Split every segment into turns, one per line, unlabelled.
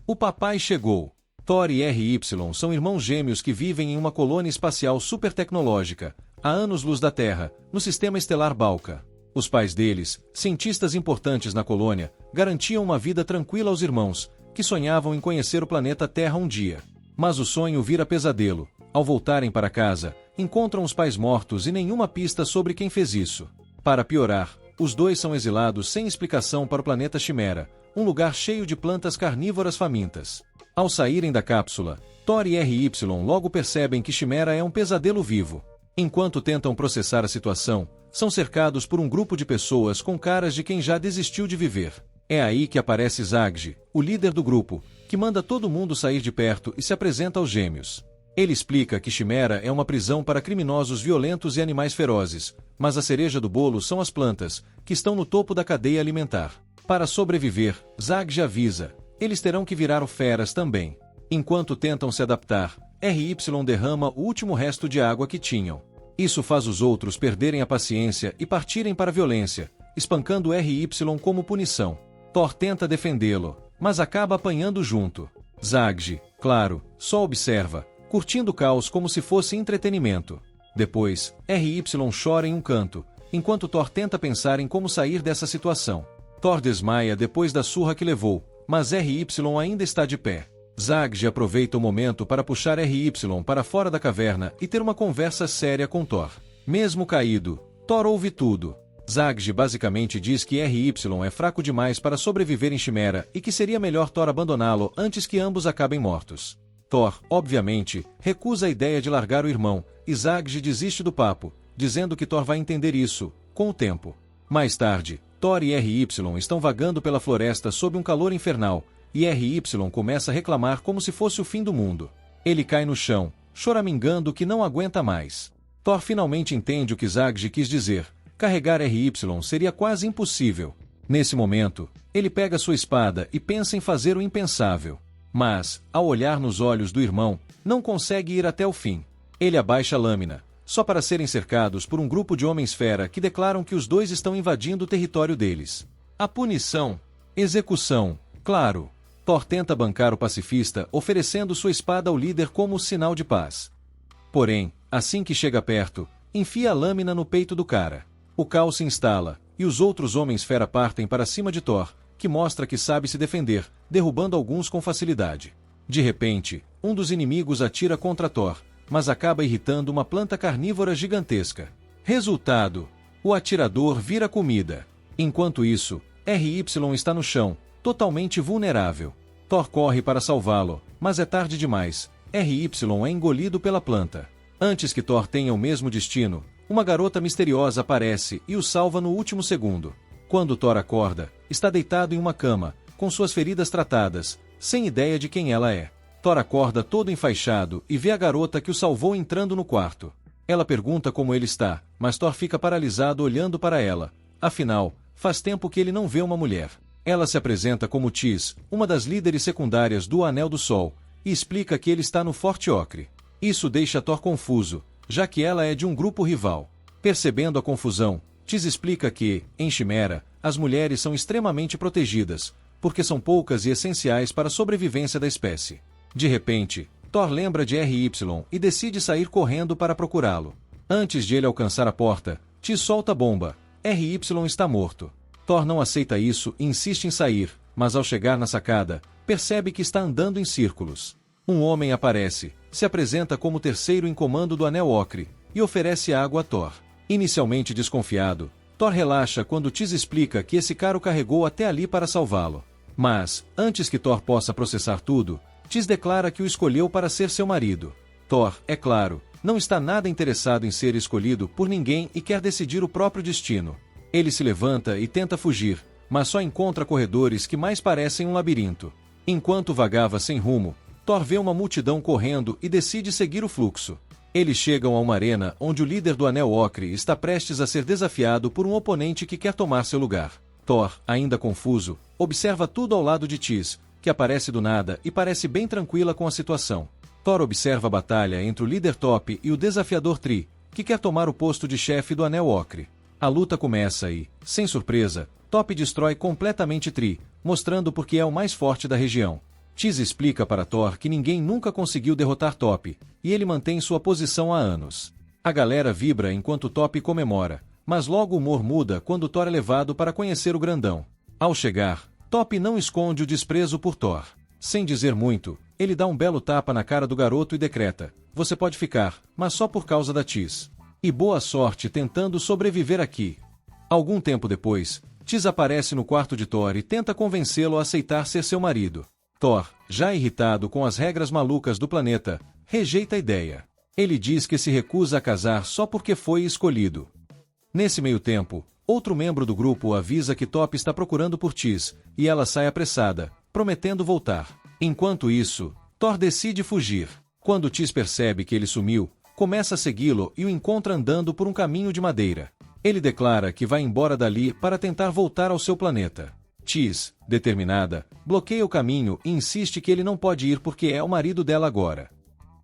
O papai chegou. Thor e RY são irmãos gêmeos que vivem em uma colônia espacial super tecnológica, a anos-luz da Terra, no sistema estelar Balca. Os pais deles, cientistas importantes na colônia, garantiam uma vida tranquila aos irmãos, que sonhavam em conhecer o planeta Terra um dia. Mas o sonho vira pesadelo. Ao voltarem para casa, encontram os pais mortos e nenhuma pista sobre quem fez isso. Para piorar, os dois são exilados sem explicação para o planeta Chimera, um lugar cheio de plantas carnívoras famintas. Ao saírem da cápsula, Thor e RY logo percebem que Chimera é um pesadelo vivo. Enquanto tentam processar a situação, são cercados por um grupo de pessoas com caras de quem já desistiu de viver. É aí que aparece Zagg, o líder do grupo, que manda todo mundo sair de perto e se apresenta aos gêmeos. Ele explica que Chimera é uma prisão para criminosos violentos e animais ferozes, mas a cereja do bolo são as plantas, que estão no topo da cadeia alimentar. Para sobreviver, Zagg avisa, eles terão que virar feras também. Enquanto tentam se adaptar, RY derrama o último resto de água que tinham. Isso faz os outros perderem a paciência e partirem para a violência, espancando RY como punição. Thor tenta defendê-lo, mas acaba apanhando junto. Zagg, claro, só observa, curtindo o caos como se fosse entretenimento. Depois, RY chora em um canto, enquanto Thor tenta pensar em como sair dessa situação. Thor desmaia depois da surra que levou, mas RY ainda está de pé. Zagg aproveita o momento para puxar RY para fora da caverna e ter uma conversa séria com Thor. Mesmo caído, Thor ouve tudo. Zagg basicamente diz que RY é fraco demais para sobreviver em Chimera e que seria melhor Thor abandoná-lo antes que ambos acabem mortos. Thor, obviamente, recusa a ideia de largar o irmão, e Zagg desiste do papo, dizendo que Thor vai entender isso, com o tempo. Mais tarde, Thor e RY estão vagando pela floresta sob um calor infernal, e RY começa a reclamar como se fosse o fim do mundo. Ele cai no chão, choramingando que não aguenta mais. Thor finalmente entende o que Zagg quis dizer. Carregar RY seria quase impossível. Nesse momento, ele pega sua espada e pensa em fazer o impensável. Mas, ao olhar nos olhos do irmão, não consegue ir até o fim. Ele abaixa a lâmina, só para serem cercados por um grupo de homens-fera que declaram que os dois estão invadindo o território deles. A punição. Execução. Claro. Thor tenta bancar o pacifista oferecendo sua espada ao líder como sinal de paz. Porém, assim que chega perto, enfia a lâmina no peito do cara. O caos se instala, e os outros homens-fera partem para cima de Thor, que mostra que sabe se defender, derrubando alguns com facilidade. De repente, um dos inimigos atira contra Thor, mas acaba irritando uma planta carnívora gigantesca. Resultado: o atirador vira comida. Enquanto isso, RY está no chão, totalmente vulnerável. Thor corre para salvá-lo, mas é tarde demais. RY é engolido pela planta. Antes que Thor tenha o mesmo destino, uma garota misteriosa aparece e o salva no último segundo. Quando Thor acorda, está deitado em uma cama, com suas feridas tratadas, sem ideia de quem ela é. Thor acorda todo enfaixado e vê a garota que o salvou entrando no quarto. Ela pergunta como ele está, mas Thor fica paralisado olhando para ela. Afinal, faz tempo que ele não vê uma mulher. Ela se apresenta como Tis, uma das líderes secundárias do Anel do Sol, e explica que ele está no Forte Ocre. Isso deixa Thor confuso, já que ela é de um grupo rival. Percebendo a confusão, Tis explica que, em Chimera, as mulheres são extremamente protegidas, porque são poucas e essenciais para a sobrevivência da espécie. De repente, Thor lembra de RY e decide sair correndo para procurá-lo. Antes de ele alcançar a porta, Tis solta a bomba. RY está morto. Thor não aceita isso e insiste em sair, mas ao chegar na sacada, percebe que está andando em círculos. Um homem aparece, se apresenta como terceiro em comando do Anel Ocre, e oferece água a Thor. Inicialmente desconfiado, Thor relaxa quando Tis explica que esse cara o carregou até ali para salvá-lo. Mas, antes que Thor possa processar tudo, Tis declara que o escolheu para ser seu marido. Thor, é claro, não está nada interessado em ser escolhido por ninguém e quer decidir o próprio destino. Ele se levanta e tenta fugir, mas só encontra corredores que mais parecem um labirinto. Enquanto vagava sem rumo, Thor vê uma multidão correndo e decide seguir o fluxo. Eles chegam a uma arena onde o líder do Anel Ocre está prestes a ser desafiado por um oponente que quer tomar seu lugar. Thor, ainda confuso, observa tudo ao lado de Tis, que aparece do nada e parece bem tranquila com a situação. Thor observa a batalha entre o líder Top e o desafiador Tree, que quer tomar o posto de chefe do Anel Ocre. A luta começa e, sem surpresa, Top destrói completamente Tree, mostrando porque é o mais forte da região. Tis explica para Thor que ninguém nunca conseguiu derrotar Top, e ele mantém sua posição há anos. A galera vibra enquanto Top comemora, mas logo o humor muda quando Thor é levado para conhecer o grandão. Ao chegar, Top não esconde o desprezo por Thor. Sem dizer muito, ele dá um belo tapa na cara do garoto e decreta: "Você pode ficar, mas só por causa da Tis. E boa sorte tentando sobreviver aqui." Algum tempo depois, Tis aparece no quarto de Thor e tenta convencê-lo a aceitar ser seu marido. Thor, já irritado com as regras malucas do planeta, rejeita a ideia. Ele diz que se recusa a casar só porque foi escolhido. Nesse meio tempo, outro membro do grupo avisa que Top está procurando por Tis, e ela sai apressada, prometendo voltar. Enquanto isso, Thor decide fugir. Quando Tis percebe que ele sumiu, começa a segui-lo e o encontra andando por um caminho de madeira. Ele declara que vai embora dali para tentar voltar ao seu planeta. Tis, determinada, bloqueia o caminho e insiste que ele não pode ir porque é o marido dela agora.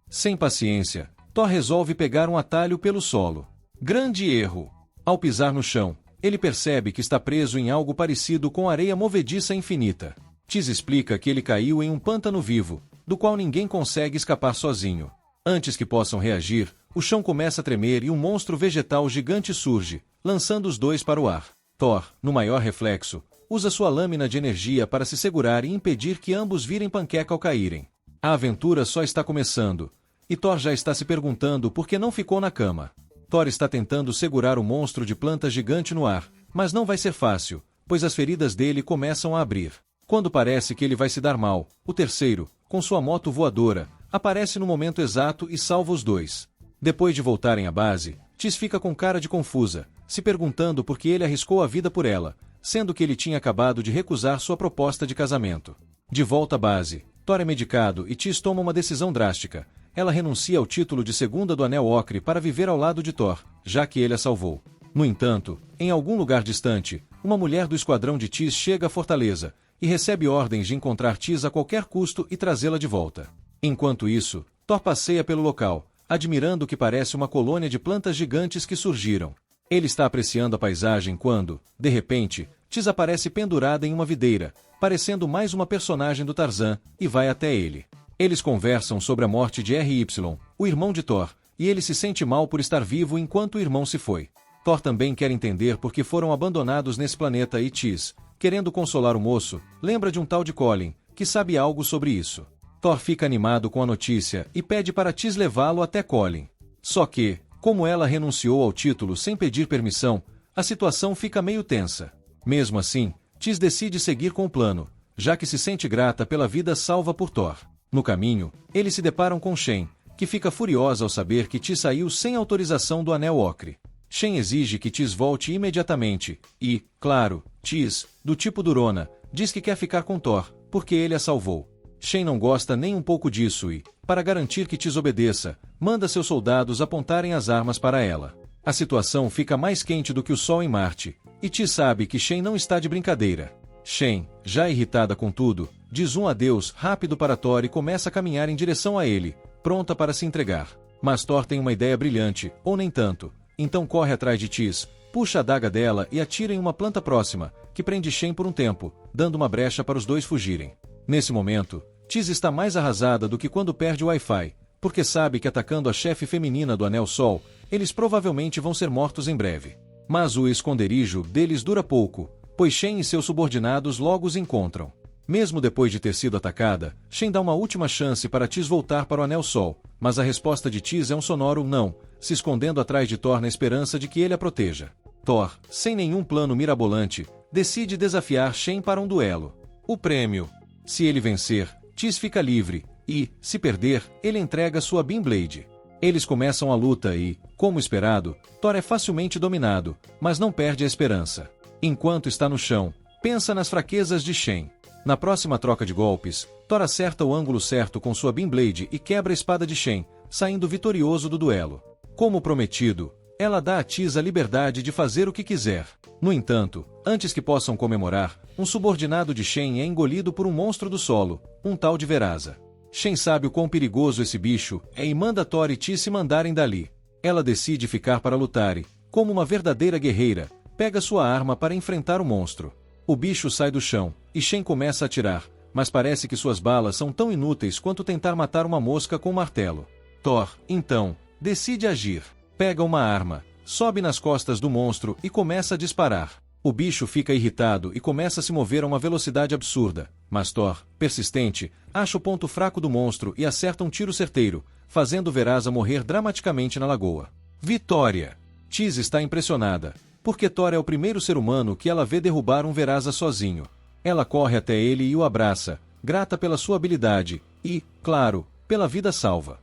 Sem paciência, Thor resolve pegar um atalho pelo solo. Grande erro! Ao pisar no chão, ele percebe que está preso em algo parecido com areia movediça infinita. Tis explica que ele caiu em um pântano vivo, do qual ninguém consegue escapar sozinho. Antes que possam reagir, o chão começa a tremer e um monstro vegetal gigante surge, lançando os dois para o ar. Thor, no maior reflexo, usa sua lâmina de energia para se segurar e impedir que ambos virem panqueca ao caírem. A aventura só está começando, e Thor já está se perguntando por que não ficou na cama. Thor está tentando segurar o monstro de planta gigante no ar, mas não vai ser fácil, pois as feridas dele começam a abrir. Quando parece que ele vai se dar mal, o terceiro, com sua moto voadora, aparece no momento exato e salva os dois. Depois de voltarem à base, Tis fica com cara de confusa, se perguntando por que ele arriscou a vida por ela, sendo que ele tinha acabado de recusar sua proposta de casamento. De volta à base, Thor é medicado e Tis toma uma decisão drástica. Ela renuncia ao título de segunda do Anel Ocre para viver ao lado de Thor, já que ele a salvou. No entanto, em algum lugar distante, uma mulher do esquadrão de Tis chega à fortaleza, e recebe ordens de encontrar Tis a qualquer custo e trazê-la de volta. Enquanto isso, Thor passeia pelo local, admirando o que parece uma colônia de plantas gigantes que surgiram. Ele está apreciando a paisagem quando, de repente, Tis aparece pendurada em uma videira, parecendo mais uma personagem do Tarzan, e vai até ele. Eles conversam sobre a morte de R.Y., o irmão de Thor, e ele se sente mal por estar vivo enquanto o irmão se foi. Thor também quer entender por que foram abandonados nesse planeta e Tis, querendo consolar o moço, lembra de um tal de Colin, que sabe algo sobre isso. Thor fica animado com a notícia e pede para Tis levá-lo até Colin. Só que, como ela renunciou ao título sem pedir permissão, a situação fica meio tensa. Mesmo assim, Tis decide seguir com o plano, já que se sente grata pela vida salva por Thor. No caminho, eles se deparam com Shen, que fica furiosa ao saber que Tis saiu sem autorização do Anel Ocre. Shen exige que Tis volte imediatamente, e, claro, Tis, do tipo durona, diz que quer ficar com Thor, porque ele a salvou. Shen não gosta nem um pouco disso e, para garantir que Tis obedeça, manda seus soldados apontarem as armas para ela. A situação fica mais quente do que o sol em Marte, e Tis sabe que Shen não está de brincadeira. Shen, já irritada com tudo, diz um adeus rápido para Thor e começa a caminhar em direção a ele, pronta para se entregar. Mas Thor tem uma ideia brilhante, ou nem tanto, então corre atrás de Tis, puxa a adaga dela e atira em uma planta próxima, que prende Shen por um tempo, dando uma brecha para os dois fugirem. Nesse momento, Tis está mais arrasada do que quando perde o Wi-Fi, porque sabe que atacando a chefe feminina do Anel Sol, eles provavelmente vão ser mortos em breve. Mas o esconderijo deles dura pouco, pois Shen e seus subordinados logo os encontram. Mesmo depois de ter sido atacada, Shen dá uma última chance para Tis voltar para o Anel Sol, mas a resposta de Tis é um sonoro não, se escondendo atrás de Thor na esperança de que ele a proteja. Thor, sem nenhum plano mirabolante, decide desafiar Shen para um duelo. O prêmio: se ele vencer, Tis fica livre, e, se perder, ele entrega sua Beamblade. Eles começam a luta e, como esperado, Thor é facilmente dominado, mas não perde a esperança. Enquanto está no chão, pensa nas fraquezas de Shen. Na próxima troca de golpes, Thor acerta o ângulo certo com sua Beamblade e quebra a espada de Shen, saindo vitorioso do duelo. Como prometido, ela dá a Tis a liberdade de fazer o que quiser. No entanto, antes que possam comemorar, um subordinado de Shen é engolido por um monstro do solo, um tal de Veraza. Shen sabe o quão perigoso esse bicho é e manda Thor e Tis se mandarem dali. Ela decide ficar para lutar e, como uma verdadeira guerreira, pega sua arma para enfrentar o monstro. O bicho sai do chão, e Shen começa a atirar, mas parece que suas balas são tão inúteis quanto tentar matar uma mosca com um martelo. Thor, então, decide agir. Pega uma arma, sobe nas costas do monstro e começa a disparar. O bicho fica irritado e começa a se mover a uma velocidade absurda, mas Thor, persistente, acha o ponto fraco do monstro e acerta um tiro certeiro, fazendo Verasa morrer dramaticamente na lagoa. Vitória! Tis está impressionada, porque Thor é o primeiro ser humano que ela vê derrubar um Verasa sozinho. Ela corre até ele e o abraça, grata pela sua habilidade e, claro, pela vida salva.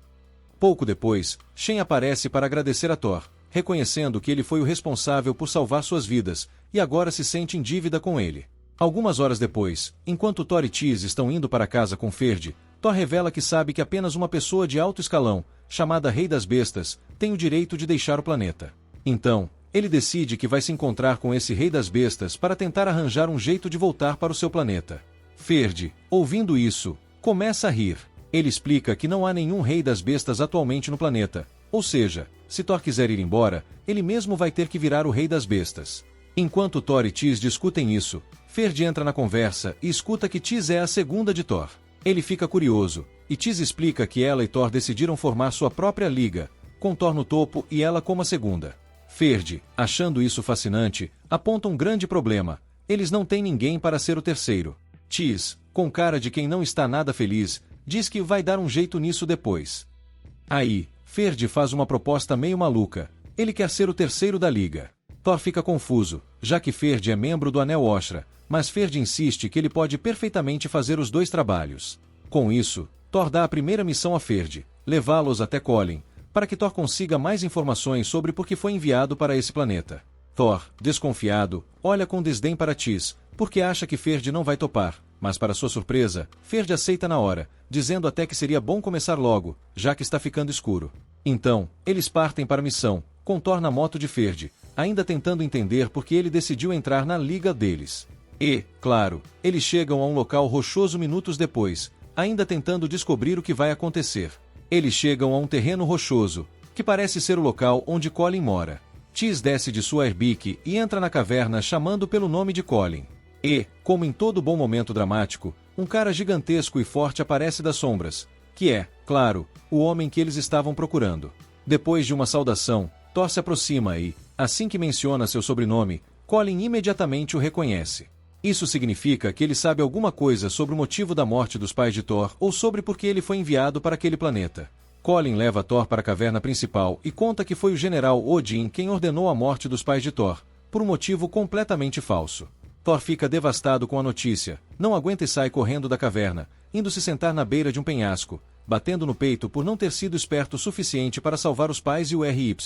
Pouco depois, Shen aparece para agradecer a Thor, reconhecendo que ele foi o responsável por salvar suas vidas, e agora se sente em dívida com ele. Algumas horas depois, enquanto Thor e Tis estão indo para casa com Ferd, Thor revela que sabe que apenas uma pessoa de alto escalão, chamada Rei das Bestas, tem o direito de deixar o planeta. Então, ele decide que vai se encontrar com esse Rei das Bestas para tentar arranjar um jeito de voltar para o seu planeta. Ferd, ouvindo isso, começa a rir. Ele explica que não há nenhum Rei das Bestas atualmente no planeta, ou seja, se Thor quiser ir embora, ele mesmo vai ter que virar o Rei das Bestas. Enquanto Thor e Tis discutem isso, Ferd entra na conversa e escuta que Tis é a segunda de Thor. Ele fica curioso, e Tis explica que ela e Thor decidiram formar sua própria liga, com Thor no topo e ela como a segunda. Ferd, achando isso fascinante, aponta um grande problema: eles não têm ninguém para ser o terceiro. Tis, com cara de quem não está nada feliz, diz que vai dar um jeito nisso depois. Aí, Ferd faz uma proposta meio maluca: ele quer ser o terceiro da liga. Thor fica confuso, já que Ferd é membro do Anel Oshra, mas Ferd insiste que ele pode perfeitamente fazer os dois trabalhos. Com isso, Thor dá a primeira missão a Ferd, levá-los até Colin, para que Thor consiga mais informações sobre por que foi enviado para esse planeta. Thor, desconfiado, olha com desdém para Tis, porque acha que Ferd não vai topar, mas para sua surpresa, Ferd aceita na hora, dizendo até que seria bom começar logo, já que está ficando escuro. Então, eles partem para a missão, com Thor na moto de Ferd, ainda tentando entender por que ele decidiu entrar na liga deles. E, claro, eles chegam a um local rochoso minutos depois, ainda tentando descobrir o que vai acontecer. Eles chegam a um terreno rochoso, que parece ser o local onde Colin mora. Tis desce de sua airbic e entra na caverna chamando pelo nome de Colin. E, como em todo bom momento dramático, um cara gigantesco e forte aparece das sombras, que é, claro, o homem que eles estavam procurando. Depois de uma saudação, Thor se aproxima e, assim que menciona seu sobrenome, Colin imediatamente o reconhece. Isso significa que ele sabe alguma coisa sobre o motivo da morte dos pais de Thor ou sobre por que ele foi enviado para aquele planeta. Colin leva Thor para a caverna principal e conta que foi o general Odin quem ordenou a morte dos pais de Thor, por um motivo completamente falso. Thor fica devastado com a notícia, não aguenta e sai correndo da caverna, indo se sentar na beira de um penhasco, batendo no peito por não ter sido esperto o suficiente para salvar os pais e o RY.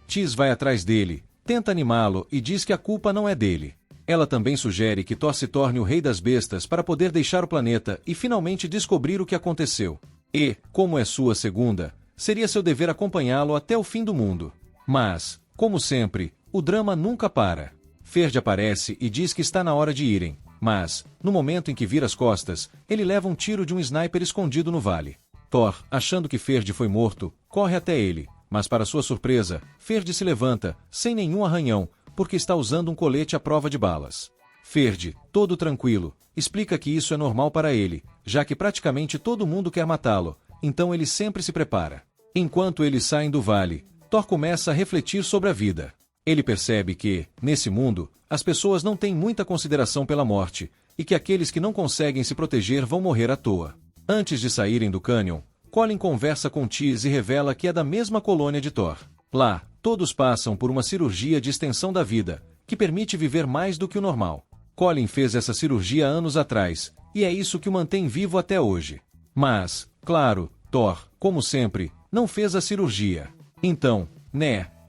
Tis vai atrás dele, tenta animá-lo e diz que a culpa não é dele. Ela também sugere que Thor se torne o Rei das Bestas para poder deixar o planeta e finalmente descobrir o que aconteceu. E, como é sua segunda, seria seu dever acompanhá-lo até o fim do mundo. Mas, como sempre, o drama nunca para. Ferd aparece e diz que está na hora de irem, mas, no momento em que vira as costas, ele leva um tiro de um sniper escondido no vale. Thor, achando que Ferd foi morto, corre até ele, mas para sua surpresa, Ferd se levanta, sem nenhum arranhão, porque está usando um colete à prova de balas. Ferd, todo tranquilo, explica que isso é normal para ele, já que praticamente todo mundo quer matá-lo, então ele sempre se prepara. Enquanto eles saem do vale, Thor começa a refletir sobre a vida. Ele percebe que, nesse mundo, as pessoas não têm muita consideração pela morte, e que aqueles que não conseguem se proteger vão morrer à toa. Antes de saírem do cânion, Colin conversa com Tis e revela que é da mesma colônia de Thor. Lá, todos passam por uma cirurgia de extensão da vida, que permite viver mais do que o normal. Colin fez essa cirurgia anos atrás, e é isso que o mantém vivo até hoje. Mas, claro, Thor, como sempre, não fez a cirurgia. Então,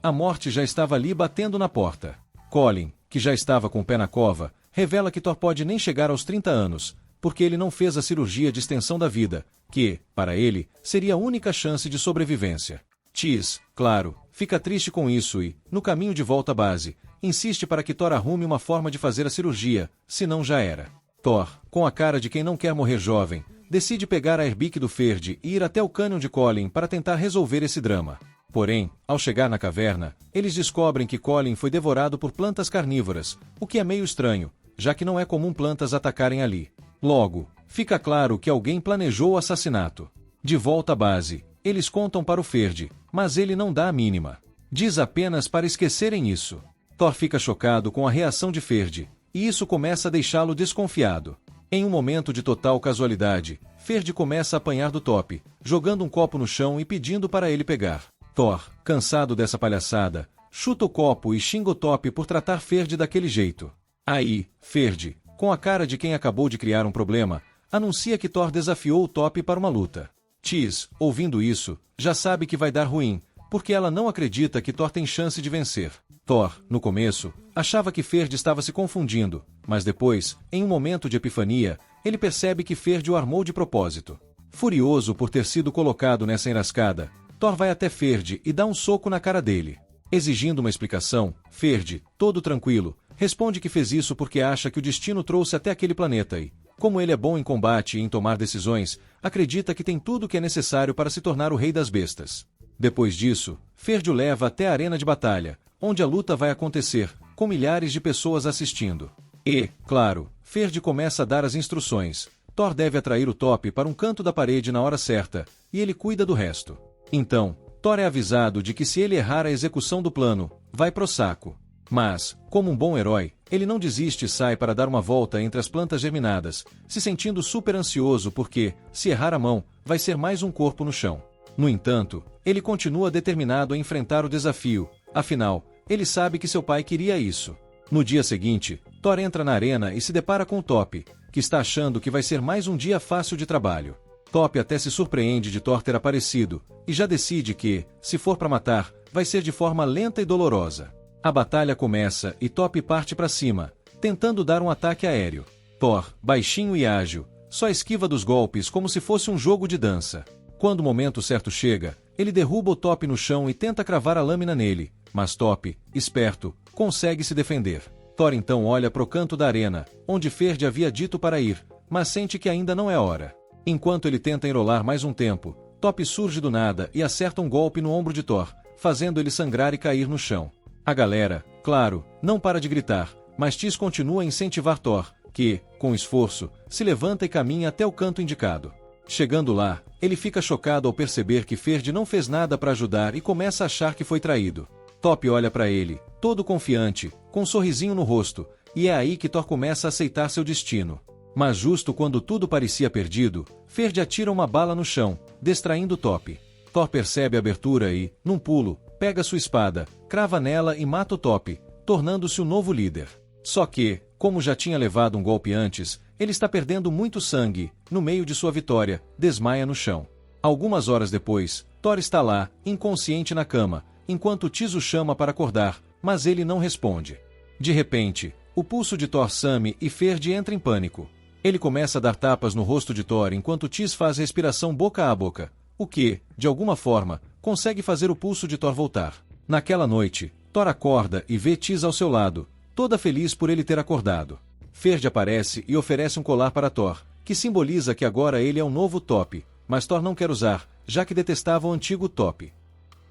a morte já estava ali batendo na porta. Colin, que já estava com o pé na cova, revela que Thor pode nem chegar aos 30 anos, porque ele não fez a cirurgia de extensão da vida, que, para ele, seria a única chance de sobrevivência. Tis, claro, fica triste com isso e, no caminho de volta à base, insiste para que Thor arrume uma forma de fazer a cirurgia, senão já era. Thor, com a cara de quem não quer morrer jovem, decide pegar a airbic do Ferd e ir até o cânion de Colin para tentar resolver esse drama. Porém, ao chegar na caverna, eles descobrem que Colin foi devorado por plantas carnívoras, o que é meio estranho, já que não é comum plantas atacarem ali. Logo, fica claro que alguém planejou o assassinato. De volta à base, eles contam para o Ferd, mas ele não dá a mínima. Diz apenas para esquecerem isso. Thor fica chocado com a reação de Ferd, e isso começa a deixá-lo desconfiado. Em um momento de total casualidade, Ferd começa a apanhar do Top, jogando um copo no chão e pedindo para ele pegar. Thor, cansado dessa palhaçada, chuta o copo e xinga o Top por tratar Ferd daquele jeito. Aí, Ferd, com a cara de quem acabou de criar um problema, anuncia que Thor desafiou o Top para uma luta. Tis, ouvindo isso, já sabe que vai dar ruim, porque ela não acredita que Thor tem chance de vencer. Thor, no começo, achava que Ferd estava se confundindo, mas depois, em um momento de epifania, ele percebe que Ferd o armou de propósito. Furioso por ter sido colocado nessa enrascada, Thor vai até Ferd e dá um soco na cara dele. Exigindo uma explicação, Ferd, todo tranquilo, responde que fez isso porque acha que o destino trouxe até aquele planeta e, como ele é bom em combate e em tomar decisões, acredita que tem tudo o que é necessário para se tornar o rei das bestas. Depois disso, Ferd o leva até a arena de batalha, onde a luta vai acontecer, com milhares de pessoas assistindo. E, claro, Ferd começa a dar as instruções. Thor deve atrair o Top para um canto da parede na hora certa, e ele cuida do resto. Então, Thor é avisado de que se ele errar a execução do plano, vai pro saco. Mas, como um bom herói, ele não desiste e sai para dar uma volta entre as plantas germinadas, se sentindo super ansioso porque, se errar a mão, vai ser mais um corpo no chão. No entanto, ele continua determinado a enfrentar o desafio, afinal, ele sabe que seu pai queria isso. No dia seguinte, Thor entra na arena e se depara com o Top, que está achando que vai ser mais um dia fácil de trabalho. Top até se surpreende de Thor ter aparecido, e já decide que, se for para matar, vai ser de forma lenta e dolorosa. A batalha começa e Top parte para cima, tentando dar um ataque aéreo. Thor, baixinho e ágil, só esquiva dos golpes como se fosse um jogo de dança. Quando o momento certo chega, ele derruba o Top no chão e tenta cravar a lâmina nele, mas Top, esperto, consegue se defender. Thor então olha pro canto da arena, onde Ferd havia dito para ir, mas sente que ainda não é hora. Enquanto ele tenta enrolar mais um tempo, Top surge do nada e acerta um golpe no ombro de Thor, fazendo ele sangrar e cair no chão. A galera, claro, não para de gritar, mas Tis continua a incentivar Thor, que, com esforço, se levanta e caminha até o canto indicado. Chegando lá, ele fica chocado ao perceber que Ferd não fez nada para ajudar e começa a achar que foi traído. Top olha para ele, todo confiante, com um sorrisinho no rosto, e é aí que Thor começa a aceitar seu destino. Mas justo quando tudo parecia perdido, Ferd atira uma bala no chão, distraindo Top. Thor percebe a abertura e, num pulo, pega sua espada, crava nela e mata o Top, tornando-se o novo líder. Só que, como já tinha levado um golpe antes, ele está perdendo muito sangue, no meio de sua vitória, desmaia no chão. Algumas horas depois, Thor está lá, inconsciente na cama, enquanto Tis o chama para acordar, mas ele não responde. De repente, o pulso de Thor some e Ferd entra em pânico. Ele começa a dar tapas no rosto de Thor enquanto Tis faz respiração boca a boca, o que, de alguma forma, consegue fazer o pulso de Thor voltar. Naquela noite, Thor acorda e vê Tis ao seu lado, toda feliz por ele ter acordado. Ferd aparece e oferece um colar para Thor, que simboliza que agora ele é um novo Top, mas Thor não quer usar, já que detestava o antigo Top.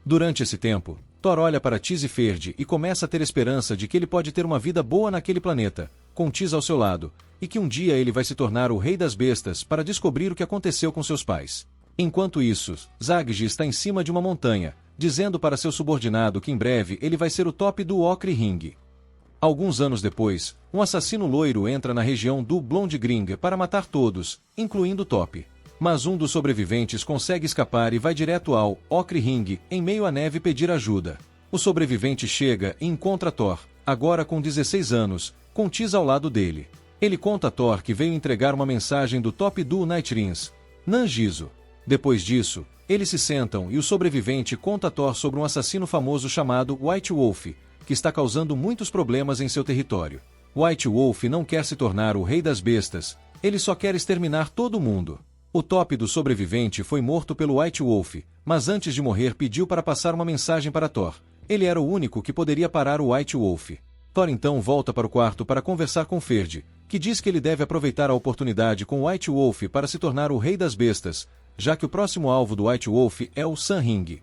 Durante esse tempo, Thor olha para Tis e Ferd e começa a ter esperança de que ele pode ter uma vida boa naquele planeta, com Tis ao seu lado, e que um dia ele vai se tornar o rei das bestas para descobrir o que aconteceu com seus pais. Enquanto isso, Zagg está em cima de uma montanha, dizendo para seu subordinado que em breve ele vai ser o Top do Ocre Ring. Alguns anos depois, um assassino loiro entra na região do Blondgring para matar todos, incluindo Top. Mas um dos sobreviventes consegue escapar e vai direto ao Ocre Ring, em meio à neve, pedir ajuda. O sobrevivente chega e encontra Thor, agora com 16 anos, com Tis ao lado dele. Ele conta a Thor que veio entregar uma mensagem do Top do Nightrins, Nangizo. Depois disso, eles se sentam e o sobrevivente conta a Thor sobre um assassino famoso chamado White Wolf, que está causando muitos problemas em seu território. White Wolf não quer se tornar o rei das bestas, ele só quer exterminar todo mundo. O Top do sobrevivente foi morto pelo White Wolf, mas antes de morrer pediu para passar uma mensagem para Thor. Ele era o único que poderia parar o White Wolf. Thor então volta para o quarto para conversar com Ferd, que diz que ele deve aproveitar a oportunidade com o White Wolf para se tornar o rei das bestas, já que o próximo alvo do White Wolf é o Sun Ring.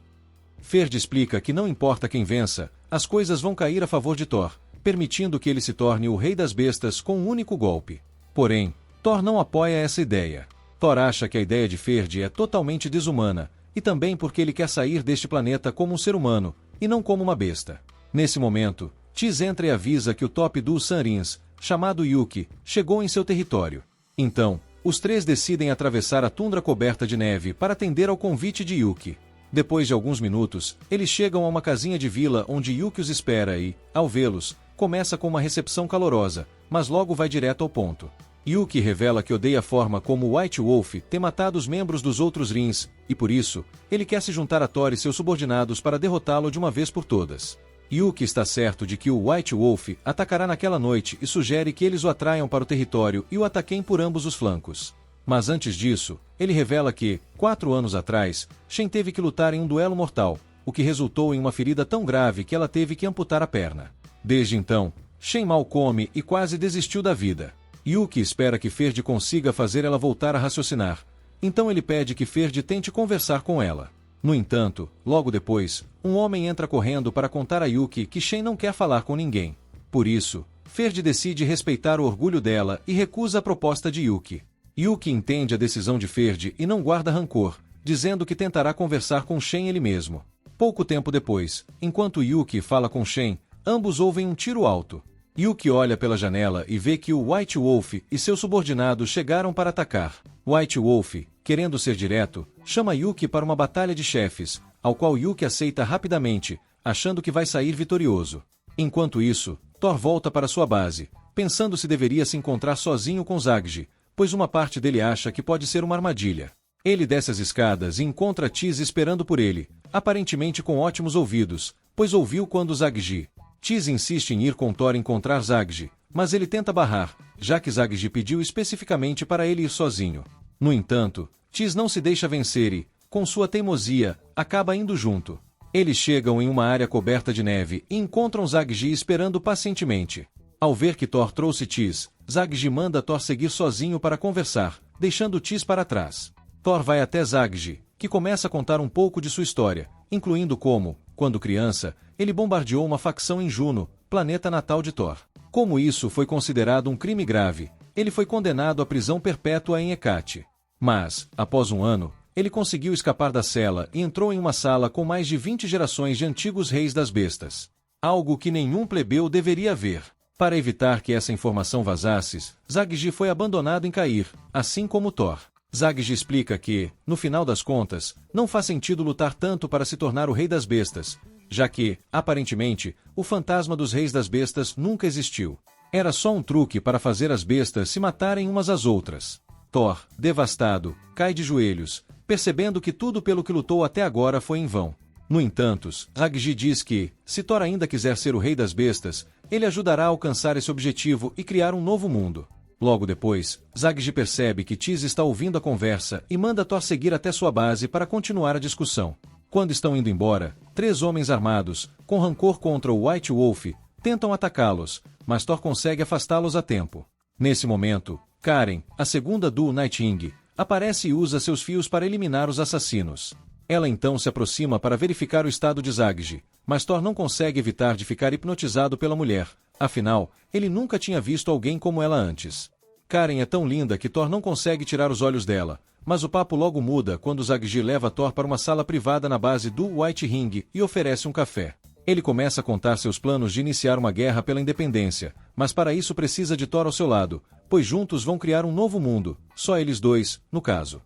Ferd explica que não importa quem vença, as coisas vão cair a favor de Thor, permitindo que ele se torne o rei das bestas com um único golpe. Porém, Thor não apoia essa ideia. Thor acha que a ideia de Ferd é totalmente desumana, e também porque ele quer sair deste planeta como um ser humano, e não como uma besta. Nesse momento, Tis entra e avisa que o top dos Sanrins, chamado Yuki, chegou em seu território. Então, os três decidem atravessar a tundra coberta de neve para atender ao convite de Yuki. Depois de alguns minutos, eles chegam a uma casinha de vila onde Yuki os espera e, ao vê-los, começa com uma recepção calorosa, mas logo vai direto ao ponto. Yuki revela que odeia a forma como White Wolf tem matado os membros dos outros Rins, e por isso, ele quer se juntar a Thor e seus subordinados para derrotá-lo de uma vez por todas. Yuki está certo de que o White Wolf atacará naquela noite e sugere que eles o atraiam para o território e o ataquem por ambos os flancos. Mas antes disso, ele revela que, 4 anos atrás, Shen teve que lutar em um duelo mortal, o que resultou em uma ferida tão grave que ela teve que amputar a perna. Desde então, Shen mal come e quase desistiu da vida. Yuki espera que Ferd consiga fazer ela voltar a raciocinar, então ele pede que Ferd tente conversar com ela. No entanto, logo depois, um homem entra correndo para contar a Yuki que Shen não quer falar com ninguém. Por isso, Ferd decide respeitar o orgulho dela e recusa a proposta de Yuki. Yuki entende a decisão de Ferd e não guarda rancor, dizendo que tentará conversar com Shen ele mesmo. Pouco tempo depois, enquanto Yuki fala com Shen, ambos ouvem um tiro alto. Yuki olha pela janela e vê que o White Wolf e seus subordinados chegaram para atacar. White Wolf, querendo ser direto, chama Yuki para uma batalha de chefes, ao qual Yuki aceita rapidamente, achando que vai sair vitorioso. Enquanto isso, Thor volta para sua base, pensando se deveria se encontrar sozinho com Zagji, pois uma parte dele acha que pode ser uma armadilha. Ele desce as escadas e encontra Tis esperando por ele, aparentemente com ótimos ouvidos, pois ouviu quando Zagji. Tis insiste em ir com Thor encontrar Zagji, mas ele tenta barrar, já que Zagji pediu especificamente para ele ir sozinho. No entanto, Tis não se deixa vencer e, com sua teimosia, acaba indo junto. Eles chegam em uma área coberta de neve e encontram Zagji esperando pacientemente. Ao ver que Thor trouxe Tis, Zagji manda Thor seguir sozinho para conversar, deixando Tis para trás. Thor vai até Zagji, que começa a contar um pouco de sua história, incluindo como, quando criança, ele bombardeou uma facção em Juno, planeta natal de Thor. Como isso foi considerado um crime grave, ele foi condenado à prisão perpétua em Hecate. Mas, após um ano, ele conseguiu escapar da cela e entrou em uma sala com mais de 20 gerações de antigos reis das bestas. Algo que nenhum plebeu deveria ver. Para evitar que essa informação vazasse, Zagji foi abandonado em Cair, assim como Thor. Zagji explica que, no final das contas, não faz sentido lutar tanto para se tornar o rei das bestas, já que, aparentemente, o fantasma dos reis das bestas nunca existiu. Era só um truque para fazer as bestas se matarem umas às outras. Thor, devastado, cai de joelhos, percebendo que tudo pelo que lutou até agora foi em vão. No entanto, Zagji diz que, se Thor ainda quiser ser o rei das bestas, ele ajudará a alcançar esse objetivo e criar um novo mundo. Logo depois, Zagji percebe que Tis está ouvindo a conversa e manda Thor seguir até sua base para continuar a discussão. Quando estão indo embora, 3 homens armados, com rancor contra o White Wolf, tentam atacá-los, mas Thor consegue afastá-los a tempo. Nesse momento, Karen, a segunda do Nighting, aparece e usa seus fios para eliminar os assassinos. Ela então se aproxima para verificar o estado de Zagji, mas Thor não consegue evitar de ficar hipnotizado pela mulher, afinal, ele nunca tinha visto alguém como ela antes. Karen é tão linda que Thor não consegue tirar os olhos dela, mas o papo logo muda quando Zagji leva Thor para uma sala privada na base do White Ring e oferece um café. Ele começa a contar seus planos de iniciar uma guerra pela independência, mas para isso precisa de Thor ao seu lado, pois juntos vão criar um novo mundo, só eles dois, no caso.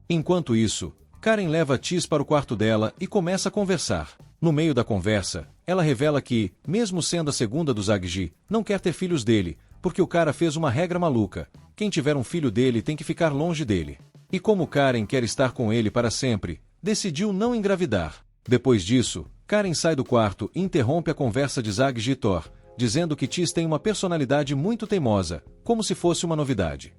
Enquanto isso, Karen leva Tis para o quarto dela e começa a conversar. No meio da conversa, ela revela que, mesmo sendo a segunda do Zagji, não quer ter filhos dele, porque o cara fez uma regra maluca: quem tiver um filho dele tem que ficar longe dele. E como Karen quer estar com ele para sempre, decidiu não engravidar. Depois disso, Karen sai do quarto e interrompe a conversa de Zagji e Thor, dizendo que Tis tem uma personalidade muito teimosa, como se fosse uma novidade.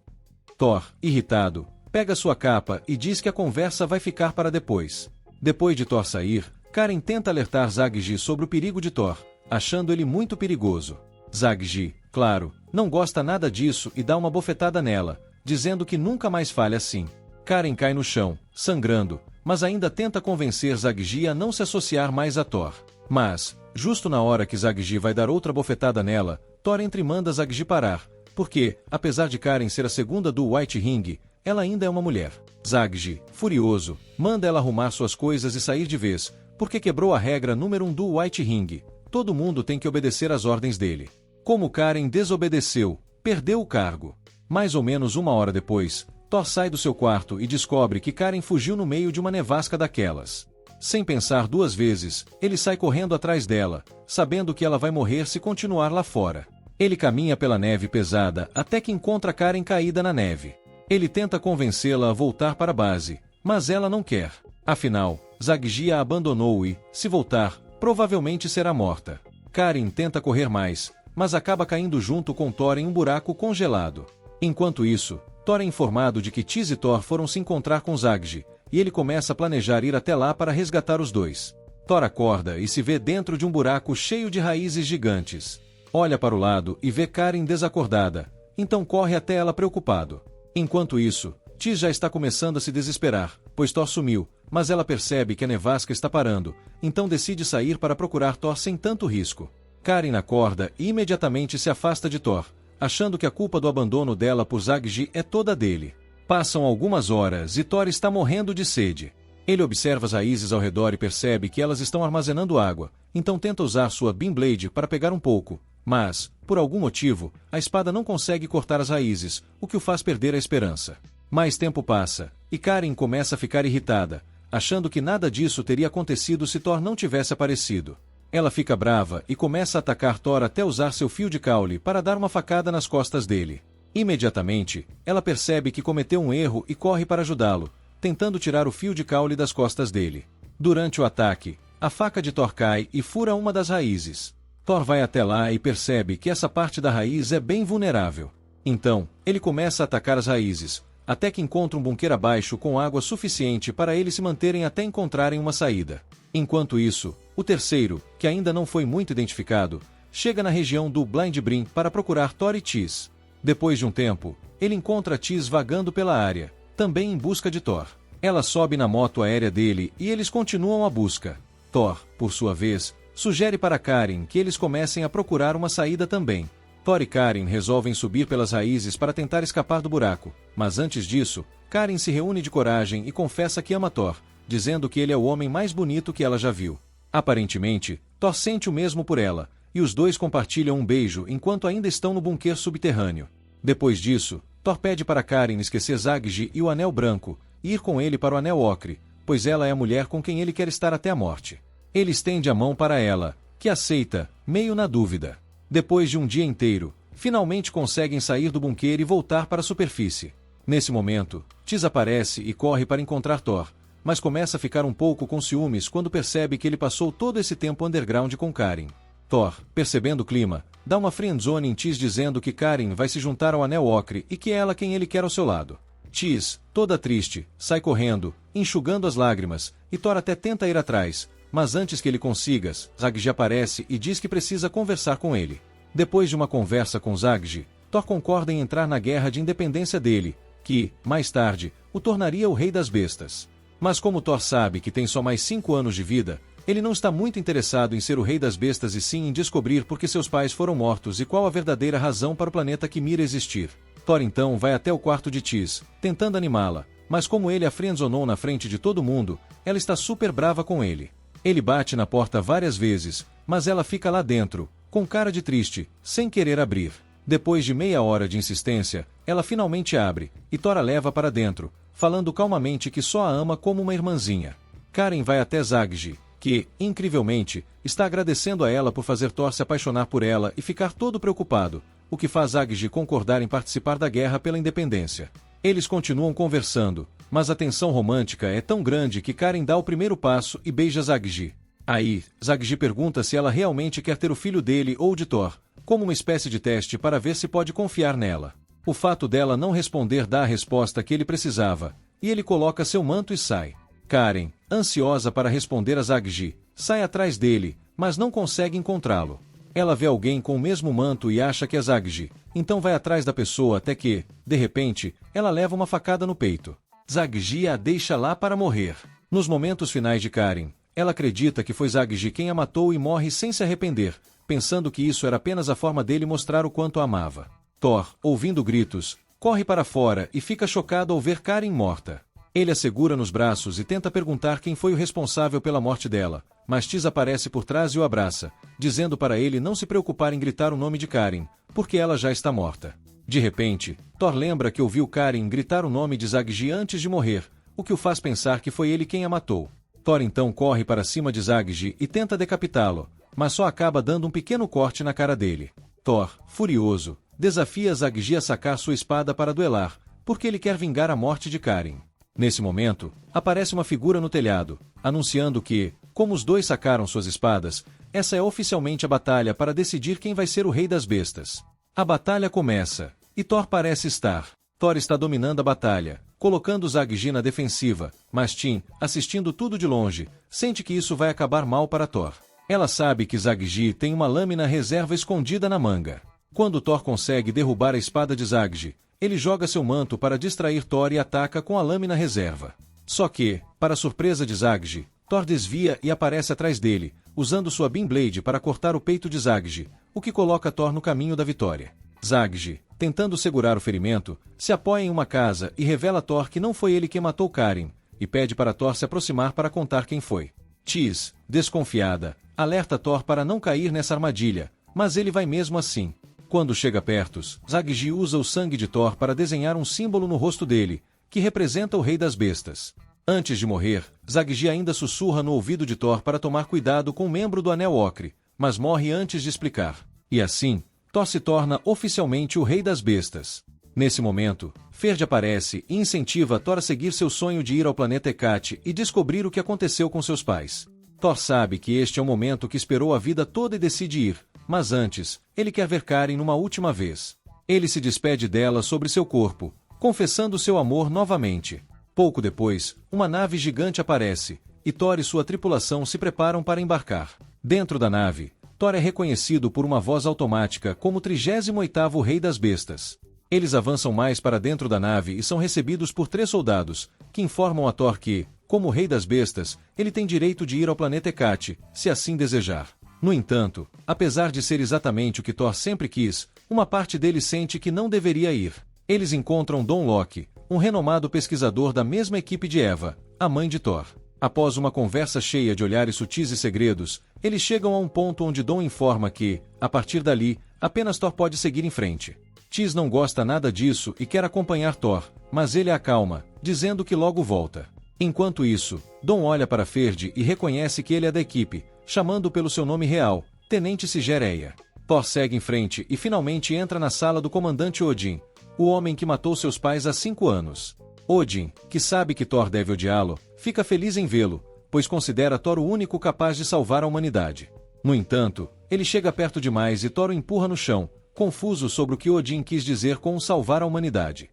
Thor, irritado, pega sua capa e diz que a conversa vai ficar para depois. Depois de Thor sair, Karen tenta alertar Zagji sobre o perigo de Thor, achando ele muito perigoso. Zagji, claro, não gosta nada disso e dá uma bofetada nela, dizendo que nunca mais fale assim. Karen cai no chão, sangrando, mas ainda tenta convencer Zagji a não se associar mais a Thor. Mas, justo na hora que Zagji vai dar outra bofetada nela, Thor entra e manda Zagji parar, Porque, apesar de Karen ser a segunda do White Ring, ela ainda é uma mulher. Zagji, furioso, manda ela arrumar suas coisas e sair de vez, porque quebrou a regra número 1 do White Ring. Todo mundo tem que obedecer às ordens dele. Como Karen desobedeceu, perdeu o cargo. Mais ou menos uma hora depois, Thor sai do seu quarto e descobre que Karen fugiu no meio de uma nevasca daquelas. Sem pensar duas vezes, ele sai correndo atrás dela, sabendo que ela vai morrer se continuar lá fora. Ele caminha pela neve pesada até que encontra Karen caída na neve. Ele tenta convencê-la a voltar para a base, mas ela não quer. Afinal, Zagji a abandonou e, se voltar, provavelmente será morta. Karen tenta correr mais, mas acaba caindo junto com Thor em um buraco congelado. Enquanto isso, Thor é informado de que Tiz e Thor foram se encontrar com Zagji, e ele começa a planejar ir até lá para resgatar os dois. Thor acorda e se vê dentro de um buraco cheio de raízes gigantes. Olha para o lado e vê Karen desacordada, então corre até ela preocupado. Enquanto isso, Tiz já está começando a se desesperar, pois Thor sumiu, mas ela percebe que a nevasca está parando, então decide sair para procurar Thor sem tanto risco. Karen acorda e imediatamente se afasta de Thor, achando que a culpa do abandono dela por Zagji é toda dele. Passam algumas horas e Thor está morrendo de sede. Ele observa as raízes ao redor e percebe que elas estão armazenando água, então tenta usar sua Beam Blade para pegar um pouco, mas, por algum motivo, a espada não consegue cortar as raízes, o que o faz perder a esperança. Mais tempo passa, e Karen começa a ficar irritada, achando que nada disso teria acontecido se Thor não tivesse aparecido. Ela fica brava e começa a atacar Thor até usar seu fio de caule para dar uma facada nas costas dele. Imediatamente, ela percebe que cometeu um erro e corre para ajudá-lo, tentando tirar o fio de caule das costas dele. Durante o ataque, a faca de Thor cai e fura uma das raízes. Thor vai até lá e percebe que essa parte da raiz é bem vulnerável. Então, ele começa a atacar as raízes, até que encontra um bunker abaixo com água suficiente para eles se manterem até encontrarem uma saída. Enquanto isso, o terceiro, que ainda não foi muito identificado, chega na região do Blind Brim para procurar Thor e Tiz. Depois de um tempo, ele encontra Tiz vagando pela área, também em busca de Thor. Ela sobe na moto aérea dele e eles continuam a busca. Thor, por sua vez, sugere para Karen que eles comecem a procurar uma saída também. Thor e Karen resolvem subir pelas raízes para tentar escapar do buraco, mas antes disso, Karen se reúne de coragem e confessa que ama Thor, dizendo que ele é o homem mais bonito que ela já viu. Aparentemente, Thor sente o mesmo por ela, e os dois compartilham um beijo enquanto ainda estão no bunker subterrâneo. Depois disso, Thor pede para Karen esquecer Zagji e o Anel Branco, e ir com ele para o Anel Ocre, pois ela é a mulher com quem ele quer estar até a morte. Ele estende a mão para ela, que aceita, meio na dúvida. Depois de um dia inteiro, finalmente conseguem sair do bunker e voltar para a superfície. Nesse momento, Tiz aparece e corre para encontrar Thor, mas começa a ficar um pouco com ciúmes quando percebe que ele passou todo esse tempo underground com Karen. Thor, percebendo o clima, dá uma friendzone em Tiz dizendo que Karen vai se juntar ao Anel Ocre e que é ela quem ele quer ao seu lado. Tiz, toda triste, sai correndo, enxugando as lágrimas, e Thor até tenta ir atrás, mas antes que ele consiga, Zagji aparece e diz que precisa conversar com ele. Depois de uma conversa com Zagji, Thor concorda em entrar na guerra de independência dele, que, mais tarde, o tornaria o Rei das Bestas. Mas como Thor sabe que tem só mais 5 anos de vida, ele não está muito interessado em ser o Rei das Bestas e sim em descobrir por que seus pais foram mortos e qual a verdadeira razão para o planeta que mira existir. Thor então vai até o quarto de Tiz, tentando animá-la, mas como ele a friendzonou na frente de todo mundo, ela está super brava com ele. Ele bate na porta várias vezes, mas ela fica lá dentro, com cara de triste, sem querer abrir. Depois de meia hora de insistência, ela finalmente abre, e Thor a leva para dentro, falando calmamente que só a ama como uma irmãzinha. Karen vai até Zagji, que, incrivelmente, está agradecendo a ela por fazer Thor se apaixonar por ela e ficar todo preocupado, o que faz Zagji concordar em participar da guerra pela independência. Eles continuam conversando, mas a tensão romântica é tão grande que Karen dá o primeiro passo e beija Zagji. Aí, Zagji pergunta se ela realmente quer ter o filho dele ou de Thor, como uma espécie de teste para ver se pode confiar nela. O fato dela não responder dá a resposta que ele precisava, e ele coloca seu manto e sai. Karen, ansiosa para responder a Zagji, sai atrás dele, mas não consegue encontrá-lo. Ela vê alguém com o mesmo manto e acha que é Zagji, então vai atrás da pessoa até que, de repente, ela leva uma facada no peito. Zagji a deixa lá para morrer. Nos momentos finais de Karen, ela acredita que foi Zagji quem a matou e morre sem se arrepender, pensando que isso era apenas a forma dele mostrar o quanto a amava. Thor, ouvindo gritos, corre para fora e fica chocado ao ver Karen morta. Ele a segura nos braços e tenta perguntar quem foi o responsável pela morte dela, mas Tis aparece por trás e o abraça, dizendo para ele não se preocupar em gritar o nome de Karen, porque ela já está morta. De repente, Thor lembra que ouviu Karen gritar o nome de Zagji antes de morrer, o que o faz pensar que foi ele quem a matou. Thor então corre para cima de Zagji e tenta decapitá-lo, mas só acaba dando um pequeno corte na cara dele. Thor, furioso, desafia Zagji a sacar sua espada para duelar, porque ele quer vingar a morte de Karen. Nesse momento, aparece uma figura no telhado, anunciando que, como os dois sacaram suas espadas, essa é oficialmente a batalha para decidir quem vai ser o Rei das Bestas. A batalha começa, e Thor parece estar. Thor está dominando a batalha, colocando Zagji na defensiva, mas Tim, assistindo tudo de longe, sente que isso vai acabar mal para Thor. Ela sabe que Zagji tem uma lâmina reserva escondida na manga. Quando Thor consegue derrubar a espada de Zagji, ele joga seu manto para distrair Thor e ataca com a lâmina reserva. Só que, para surpresa de Zagji, Thor desvia e aparece atrás dele, usando sua Beam Blade para cortar o peito de Zagji, o que coloca Thor no caminho da vitória. Zagji, tentando segurar o ferimento, se apoia em uma casa e revela a Thor que não foi ele que matou Karen, e pede para Thor se aproximar para contar quem foi. Tis, desconfiada, alerta Thor para não cair nessa armadilha, mas ele vai mesmo assim. Quando chega perto, Zagji usa o sangue de Thor para desenhar um símbolo no rosto dele, que representa o Rei das Bestas. Antes de morrer, Zagji ainda sussurra no ouvido de Thor para tomar cuidado com o membro do Anel Ocre, mas morre antes de explicar. E assim, Thor se torna oficialmente o Rei das Bestas. Nesse momento, Ferd aparece e incentiva Thor a seguir seu sonho de ir ao planeta Hecate e descobrir o que aconteceu com seus pais. Thor sabe que este é o momento que esperou a vida toda e decide ir, mas antes, ele quer ver Karen numa última vez. Ele se despede dela sobre seu corpo, confessando seu amor novamente. Pouco depois, uma nave gigante aparece, e Thor e sua tripulação se preparam para embarcar. Dentro da nave, Thor é reconhecido por uma voz automática como o 38º Rei das Bestas. Eles avançam mais para dentro da nave e são recebidos por 3 soldados, que informam a Thor que, como Rei das Bestas, ele tem direito de ir ao planeta Hecate, se assim desejar. No entanto, apesar de ser exatamente o que Thor sempre quis, uma parte dele sente que não deveria ir. Eles encontram Don Loki, um renomado pesquisador da mesma equipe de Eva, a mãe de Thor. Após uma conversa cheia de olhares sutis e segredos, eles chegam a um ponto onde Don informa que, a partir dali, apenas Thor pode seguir em frente. Tis não gosta nada disso e quer acompanhar Thor, mas ele a acalma, dizendo que logo volta. Enquanto isso, Don olha para Ferd e reconhece que ele é da equipe, chamando pelo seu nome real, Tenente Sigereia. Thor segue em frente e finalmente entra na sala do comandante Odin, o homem que matou seus pais há 5 anos. Odin, que sabe que Thor deve odiá-lo, fica feliz em vê-lo, pois considera Thor o único capaz de salvar a humanidade. No entanto, ele chega perto demais e Thor o empurra no chão, confuso sobre o que Odin quis dizer com salvar a humanidade.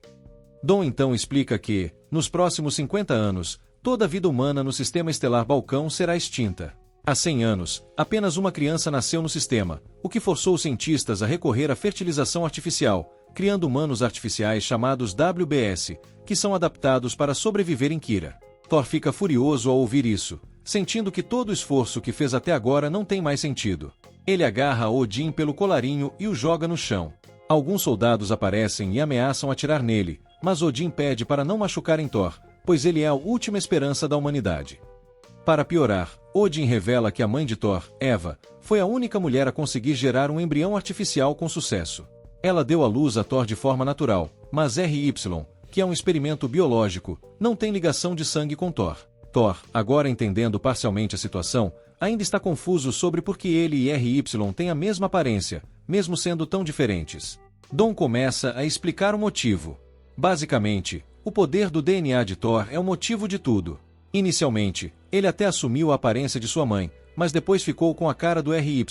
Don então explica que, nos próximos 50 anos, toda a vida humana no sistema estelar Balcão será extinta. Há 100 anos, apenas uma criança nasceu no sistema, o que forçou os cientistas a recorrer à fertilização artificial, criando humanos artificiais chamados WBS, que são adaptados para sobreviver em Kira. Thor fica furioso ao ouvir isso, sentindo que todo o esforço que fez até agora não tem mais sentido. Ele agarra Odin pelo colarinho e o joga no chão. Alguns soldados aparecem e ameaçam atirar nele, mas Odin pede para não machucarem Thor, pois ele é a última esperança da humanidade. Para piorar, Odin revela que a mãe de Thor, Eva, foi a única mulher a conseguir gerar um embrião artificial com sucesso. Ela deu à luz a Thor de forma natural, mas RY, que é um experimento biológico, não tem ligação de sangue com Thor. Thor, agora entendendo parcialmente a situação, ainda está confuso sobre por que ele e RY têm a mesma aparência, mesmo sendo tão diferentes. Don começa a explicar o motivo. Basicamente, o poder do DNA de Thor é o motivo de tudo. Inicialmente, ele até assumiu a aparência de sua mãe, mas depois ficou com a cara do RY,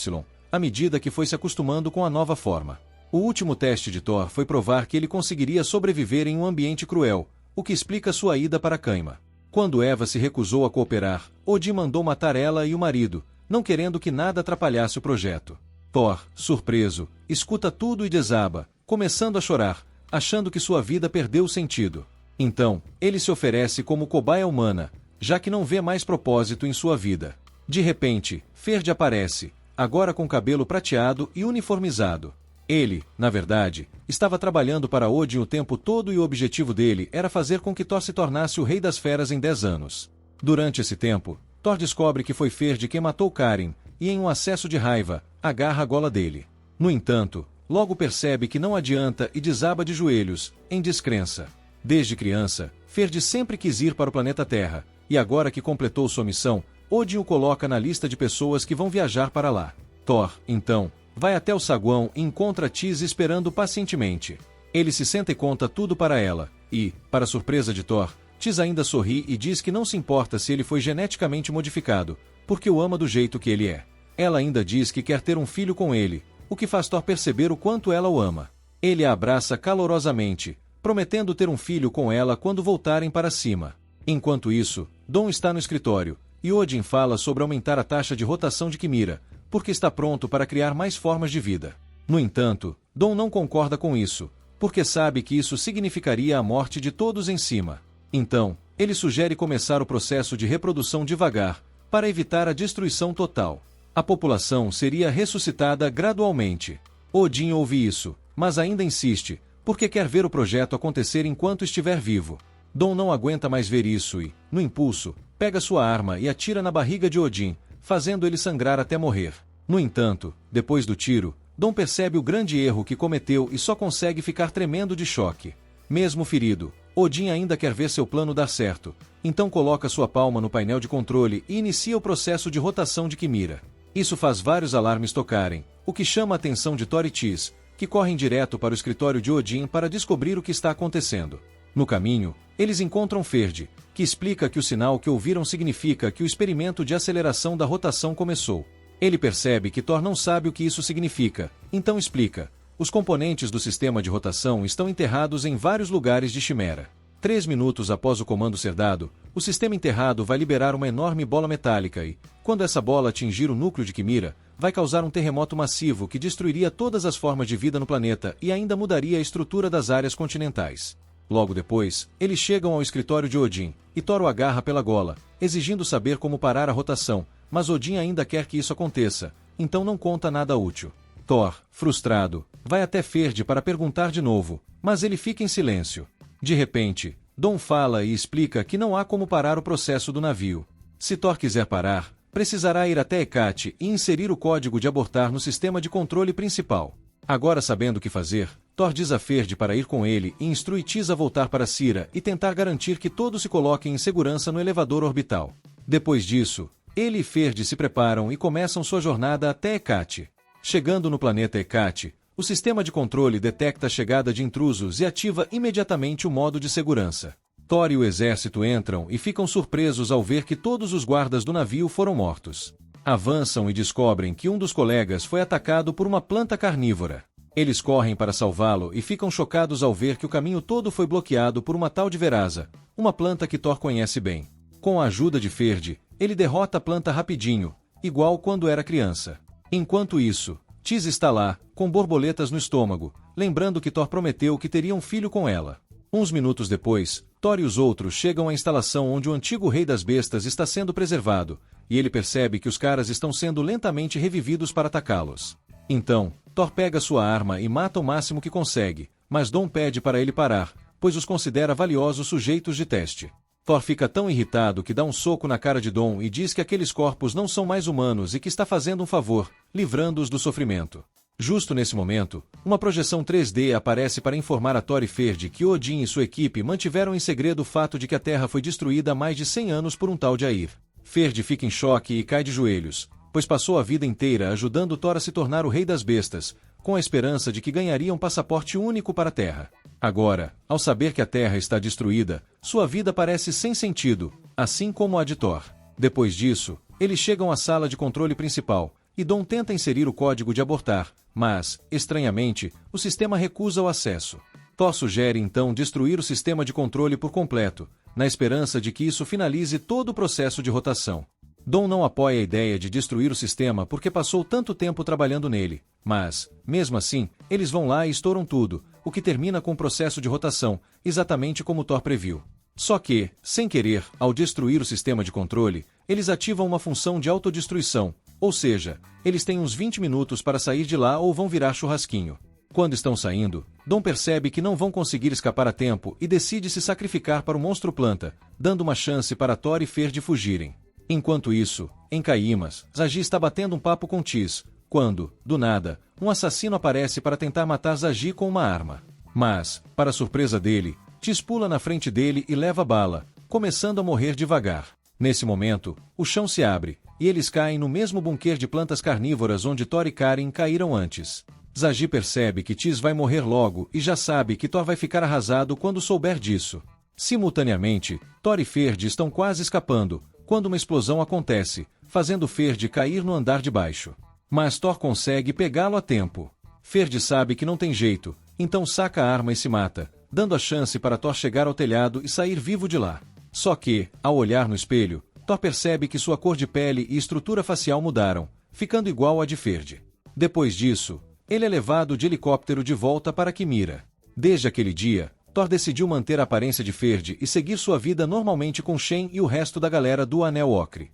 à medida que foi se acostumando com a nova forma. O último teste de Thor foi provar que ele conseguiria sobreviver em um ambiente cruel, o que explica sua ida para Caima. Quando Eva se recusou a cooperar, Odin mandou matar ela e o marido, não querendo que nada atrapalhasse o projeto. Thor, surpreso, escuta tudo e desaba, começando a chorar, achando que sua vida perdeu o sentido. Então, ele se oferece como cobaia humana, já que não vê mais propósito em sua vida. De repente, Ferd aparece, agora com cabelo prateado e uniformizado. Ele, na verdade, estava trabalhando para Odin o tempo todo e o objetivo dele era fazer com que Thor se tornasse o rei das feras em 10 anos. Durante esse tempo, Thor descobre que foi Ferd quem matou Karin, e em um acesso de raiva, agarra a gola dele. No entanto, logo percebe que não adianta e desaba de joelhos, em descrença. Desde criança, Ferd sempre quis ir para o planeta Terra, e agora que completou sua missão, Odin o coloca na lista de pessoas que vão viajar para lá. Thor, então, vai até o saguão e encontra Tis esperando pacientemente. Ele se senta e conta tudo para ela, e, para surpresa de Thor, Tis ainda sorri e diz que não se importa se ele foi geneticamente modificado, porque o ama do jeito que ele é. Ela ainda diz que quer ter um filho com ele, o que faz Thor perceber o quanto ela o ama. Ele a abraça calorosamente, prometendo ter um filho com ela quando voltarem para cima. Enquanto isso, Dom está no escritório, e Odin fala sobre aumentar a taxa de rotação de Quimera, porque está pronto para criar mais formas de vida. No entanto, Dom não concorda com isso, porque sabe que isso significaria a morte de todos em cima. Então, ele sugere começar o processo de reprodução devagar, para evitar a destruição total. A população seria ressuscitada gradualmente. Odin ouve isso, mas ainda insiste, porque quer ver o projeto acontecer enquanto estiver vivo. Dom não aguenta mais ver isso e, no impulso, pega sua arma e atira na barriga de Odin, fazendo ele sangrar até morrer. No entanto, depois do tiro, Dom percebe o grande erro que cometeu e só consegue ficar tremendo de choque. Mesmo ferido, Odin ainda quer ver seu plano dar certo, então coloca sua palma no painel de controle e inicia o processo de rotação de Quimera. Isso faz vários alarmes tocarem, o que chama a atenção de Thor e Tis, que correm direto para o escritório de Odin para descobrir o que está acontecendo. No caminho, eles encontram Ferd, que explica que o sinal que ouviram significa que o experimento de aceleração da rotação começou. Ele percebe que Thor não sabe o que isso significa, então explica. Os componentes do sistema de rotação estão enterrados em vários lugares de Chimera. 3 minutos após o comando ser dado, o sistema enterrado vai liberar uma enorme bola metálica e, quando essa bola atingir o núcleo de Quimera, vai causar um terremoto massivo que destruiria todas as formas de vida no planeta e ainda mudaria a estrutura das áreas continentais. Logo depois, eles chegam ao escritório de Odin, e Thor o agarra pela gola, exigindo saber como parar a rotação, mas Odin ainda quer que isso aconteça, então não conta nada útil. Thor, frustrado, vai até Ferd para perguntar de novo, mas ele fica em silêncio. De repente, Dom fala e explica que não há como parar o processo do navio. Se Thor quiser parar, precisará ir até Hecate e inserir o código de abortar no sistema de controle principal. Agora sabendo o que fazer, Thor diz a Ferd para ir com ele e instrui Tis a voltar para Sira e tentar garantir que todos se coloquem em segurança no elevador orbital. Depois disso, ele e Ferd se preparam e começam sua jornada até Hecate. Chegando no planeta Hecate, o sistema de controle detecta a chegada de intrusos e ativa imediatamente o modo de segurança. Thor e o exército entram e ficam surpresos ao ver que todos os guardas do navio foram mortos. Avançam e descobrem que um dos colegas foi atacado por uma planta carnívora. Eles correm para salvá-lo e ficam chocados ao ver que o caminho todo foi bloqueado por uma tal de Verasa, uma planta que Thor conhece bem. Com a ajuda de Ferd, ele derrota a planta rapidinho, igual quando era criança. Enquanto isso, Tis está lá, com borboletas no estômago, lembrando que Thor prometeu que teria um filho com ela. Uns minutos depois, Thor e os outros chegam à instalação onde o antigo rei das bestas está sendo preservado, e ele percebe que os caras estão sendo lentamente revividos para atacá-los. Então, Thor pega sua arma e mata o máximo que consegue, mas Dom pede para ele parar, pois os considera valiosos sujeitos de teste. Thor fica tão irritado que dá um soco na cara de Dom e diz que aqueles corpos não são mais humanos e que está fazendo um favor, livrando-os do sofrimento. Justo nesse momento, uma projeção 3D aparece para informar a Thor e Ferd que Odin e sua equipe mantiveram em segredo o fato de que a Terra foi destruída há mais de 100 anos por um tal de Air. Ferd fica em choque e cai de joelhos, pois passou a vida inteira ajudando Thor a se tornar o rei das bestas, com a esperança de que ganharia um passaporte único para a Terra. Agora, ao saber que a Terra está destruída, sua vida parece sem sentido, assim como a de Thor. Depois disso, eles chegam à sala de controle principal, e Dom tenta inserir o código de abortar, mas, estranhamente, o sistema recusa o acesso. Thor sugere então destruir o sistema de controle por completo, na esperança de que isso finalize todo o processo de rotação. Dom não apoia a ideia de destruir o sistema porque passou tanto tempo trabalhando nele, mas, mesmo assim, eles vão lá e estouram tudo, o que termina com o processo de rotação, exatamente como Thor previu. Só que, sem querer, ao destruir o sistema de controle, eles ativam uma função de autodestruição, ou seja, eles têm uns 20 minutos para sair de lá ou vão virar churrasquinho. Quando estão saindo, Dom percebe que não vão conseguir escapar a tempo e decide se sacrificar para o monstro planta, dando uma chance para Thor e Ferd fugirem. Enquanto isso, em Caimas, Zagi está batendo um papo com Tis, quando, do nada, um assassino aparece para tentar matar Zagi com uma arma. Mas, para surpresa dele, Tis pula na frente dele e leva bala, começando a morrer devagar. Nesse momento, o chão se abre, e eles caem no mesmo bunker de plantas carnívoras onde Thor e Karen caíram antes. Zagi percebe que Tis vai morrer logo e já sabe que Thor vai ficar arrasado quando souber disso. Simultaneamente, Thor e Ferd estão quase escapando, quando uma explosão acontece, fazendo Ferd cair no andar de baixo. Mas Thor consegue pegá-lo a tempo. Ferd sabe que não tem jeito, então saca a arma e se mata, dando a chance para Thor chegar ao telhado e sair vivo de lá. Só que, ao olhar no espelho, Thor percebe que sua cor de pele e estrutura facial mudaram, ficando igual à de Ferd. Depois disso, ele é levado de helicóptero de volta para Kimira. Desde aquele dia, Thor decidiu manter a aparência de Ferd e seguir sua vida normalmente com Shen e o resto da galera do Anel Ocre.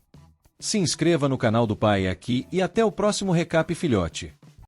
Se inscreva no canal do pai aqui e até o próximo recap, filhote.